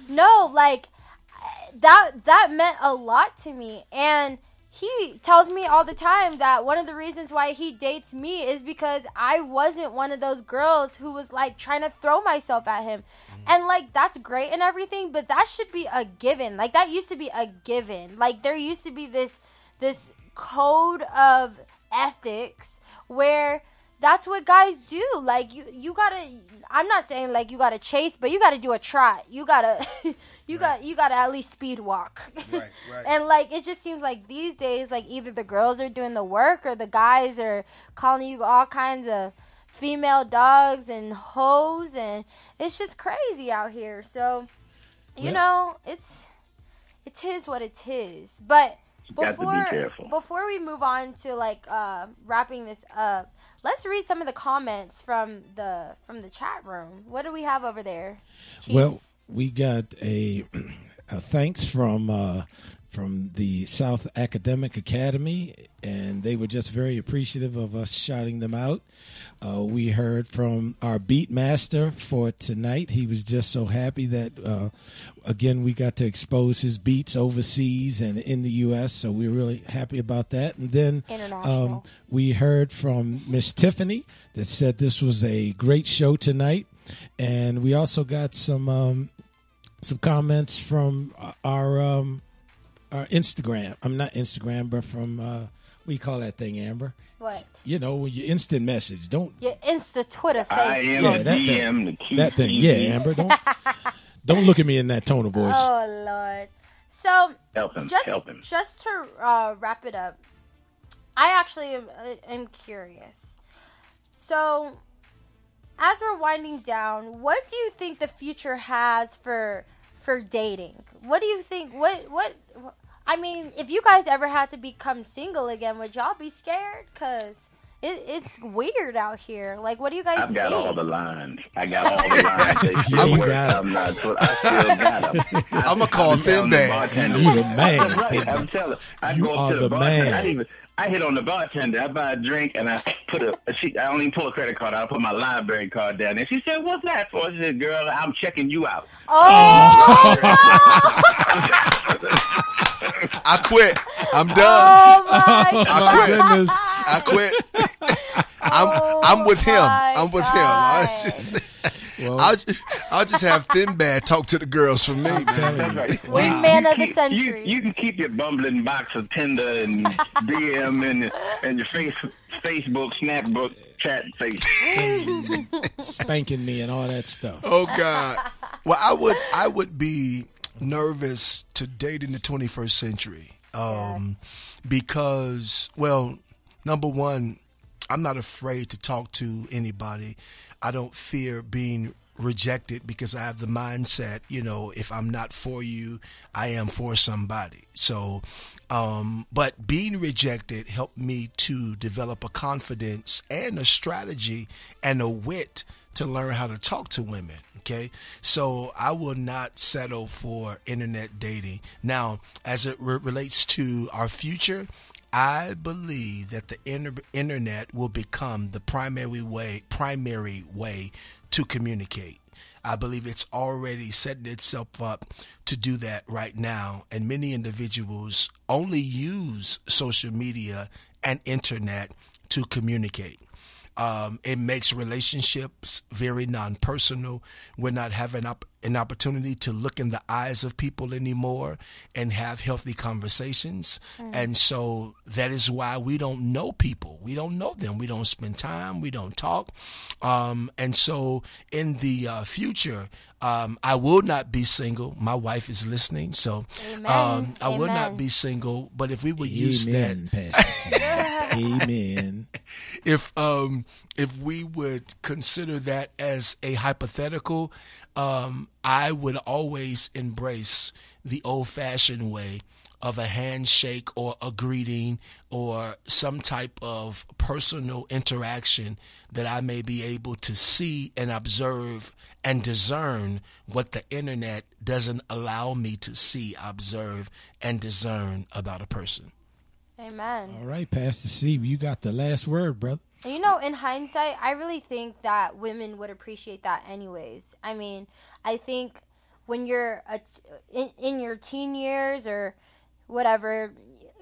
no, like that meant a lot to me, and he tells me all the time that one of the reasons why he dates me is because I wasn't one of those girls who was like trying to throw myself at him. And like that's great and everything, but that should be a given. Like that used to be a given. Like there used to be this code of ethics where that's what guys do. Like you gotta, I'm not saying like you gotta chase, but you gotta do a trot. You gotta you gotta at least speed walk. Right. And like it just seems like these days, like either the girls are doing the work or the guys are calling you all kinds of female dogs and hoes, and it's just crazy out here. So you know, it's his what it is. But before we move on to like wrapping this up, let's read some of the comments from the chat room. What do we have over there, Chief? Well, we got a thanks from the South Academic Academy, and they were just very appreciative of us shouting them out. We heard from our beat master for tonight. He was just so happy that, again, we got to expose his beats overseas and in the U.S., so we're really happy about that. And then we heard from Miss Tiffany that said this was a great show tonight. And we also got some comments from our Instagram. I'm not Instagram, but from what do you call that thing, Amber? What? You know, when you instant message. Your Insta Twitter face. I am that DM. thing. That thing. Yeah, Amber. Don't look at me in that tone of voice. Oh Lord. So help him. Just to wrap it up, I actually am curious. So, as we're winding down, what do you think the future has for dating? What do you think? What? I mean, if you guys ever had to become single again, would y'all be scared? Because it's weird out here. Like, what do you guys think? I've got all the lines. I got all the lines. Yeah, you got them. I still got them. I'm going to call Fiipped. You the man. Right. I'm telling you. You are the man. I hit on the bartender. I buy a drink and I put I don't even pull a credit card. I put my library card down there. She said, "What's that for?" She said, "Girl, I'm checking you out." Oh! I quit. I'm done. Oh my goodness. I quit. I'm with him. I'm with him. I'll just have Fiipped talk to the girls for me. Wingman of the century. You can keep your bumbling box of Tinder and DM and your Facebook, Snapbook, chat face. Spanking me and all that stuff. Oh God. Well, I would be nervous to date in the 21st century. Because, well, number one, I'm not afraid to talk to anybody. I don't fear being rejected because I have the mindset, if I'm not for you, I am for somebody. So, but being rejected helped me to develop a confidence and a strategy and a wit to learn how to talk to women. Okay, so I will not settle for internet dating. Now, as it relates to our future, I believe that the internet will become the primary way to communicate. I believe it's already setting itself up to do that right now, and many individuals only use social media and internet to communicate. It makes relationships very non-personal. We're not having an opportunity to look in the eyes of people anymore and have healthy conversations. And so that is why we don't know people. We don't know them. We don't spend time. We don't talk. And so in the future, I will not be single. My wife is listening, so I will not be single. But if we would use that, Pastor. Amen. If we would consider that as a hypothetical, I would always embrace the old-fashioned way of a handshake or a greeting or some type of personal interaction that I may be able to see and observe and discern what the internet doesn't allow me to see, observe, and discern about a person. Amen. All right, Pastor C, you got the last word, brother. You know, in hindsight, I really think that women would appreciate that anyways. I mean, I think when you're in your teen years or whatever,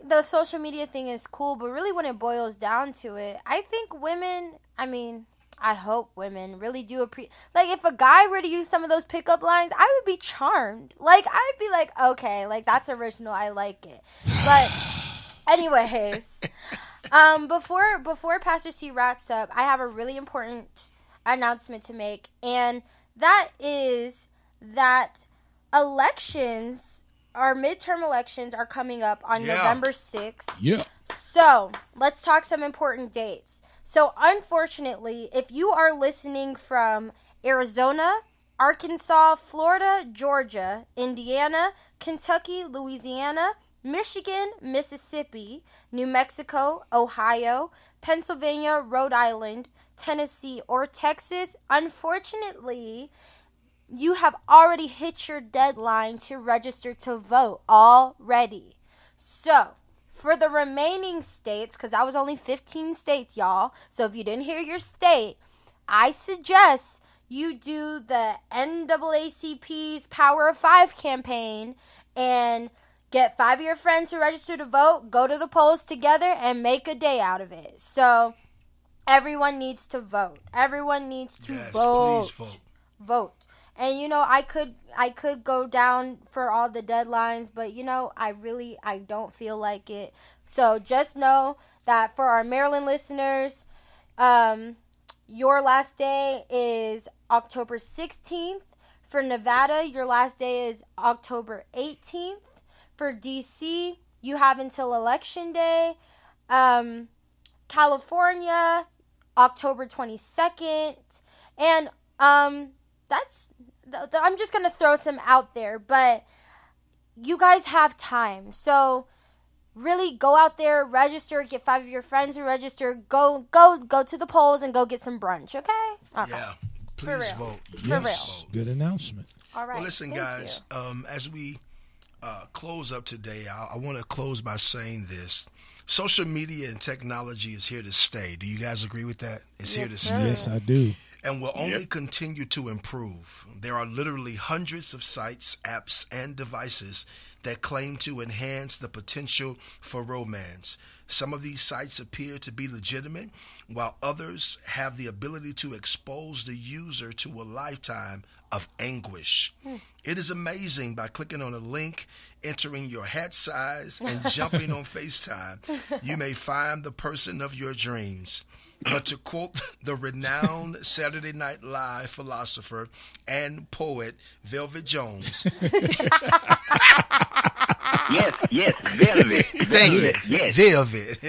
the social media thing is cool, but really when it boils down to it, I think women, I mean, I hope women really do like, if a guy were to use some of those pickup lines, I would be charmed. Like, I'd be like, okay, like, that's original, I like it. But anyways, before Pastor C wraps up, I have a really important announcement to make, and that is that our midterm elections are coming up on November 6th. Yeah. So, let's talk some important dates. So, unfortunately, if you are listening from Arizona, Arkansas, Florida, Georgia, Indiana, Kentucky, Louisiana, Michigan, Mississippi, New Mexico, Ohio, Pennsylvania, Rhode Island, Tennessee, or Texas, unfortunately, you have already hit your deadline to register to vote already. So, for the remaining states, because that was only 15 states, y'all. So, if you didn't hear your state, I suggest you do the NAACP's Power of 5 campaign and get 5 of your friends to register to vote, go to the polls together, and make a day out of it. So, everyone needs to vote. Everyone needs to vote. Please vote. Vote. And, you know, I could go down for all the deadlines, but, you know, I don't feel like it. So just know that for our Maryland listeners, your last day is October 16th. For Nevada, your last day is October 18th. For D.C., you have until Election Day. California, October 22nd. And I'm just going to throw some out there, but you guys have time. So really go out there, register, get 5 of your friends to register, go to the polls and go get some brunch, okay? Yeah, please vote. Yes, good announcement. All right. Well, listen, guys, as we close up today, I want to close by saying this. Social media and technology is here to stay. Do you guys agree with that? It's here to stay. Yes, I do. And will only continue to improve. There are literally hundreds of sites, apps, and devices that claim to enhance the potential for romance. Some of these sites appear to be legitimate, while others have the ability to expose the user to a lifetime of anguish. It is amazing. By clicking on a link, entering your hat size, and jumping on FaceTime, you may find the person of your dreams. But to quote the renowned Saturday Night Live philosopher and poet Velvet Jones. Yes, Velvet. Thank you. Yes. Velvet.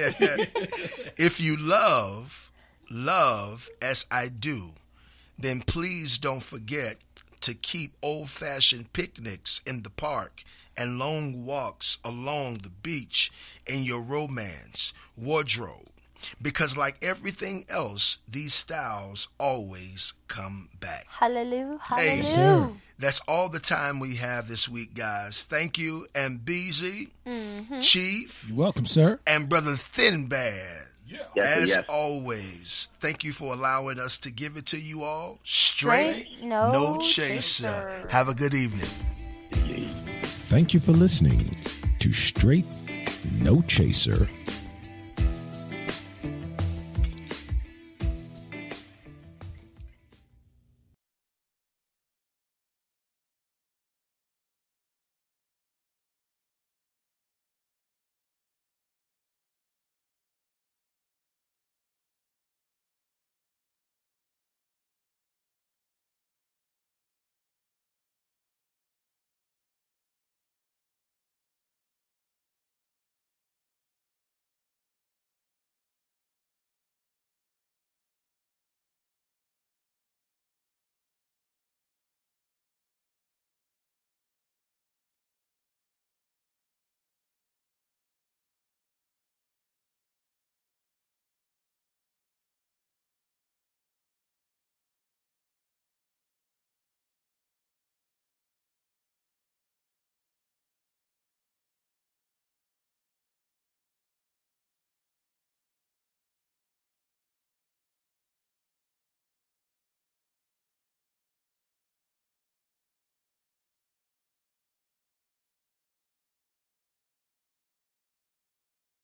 If you love as I do, then please don't forget to keep old-fashioned picnics in the park and long walks along the beach in your romance wardrobe. Because like everything else, these styles always come back. Hallelujah. Hey, Hallelujah. that's all the time we have this week, guys. Thank you, and BZ, Chief. You're welcome, sir. And Brother Thinbad. Yes, As always, thank you for allowing us to give it to you all straight, no chaser. chaser. Have a good evening. Thank you for listening to Straight No Chaser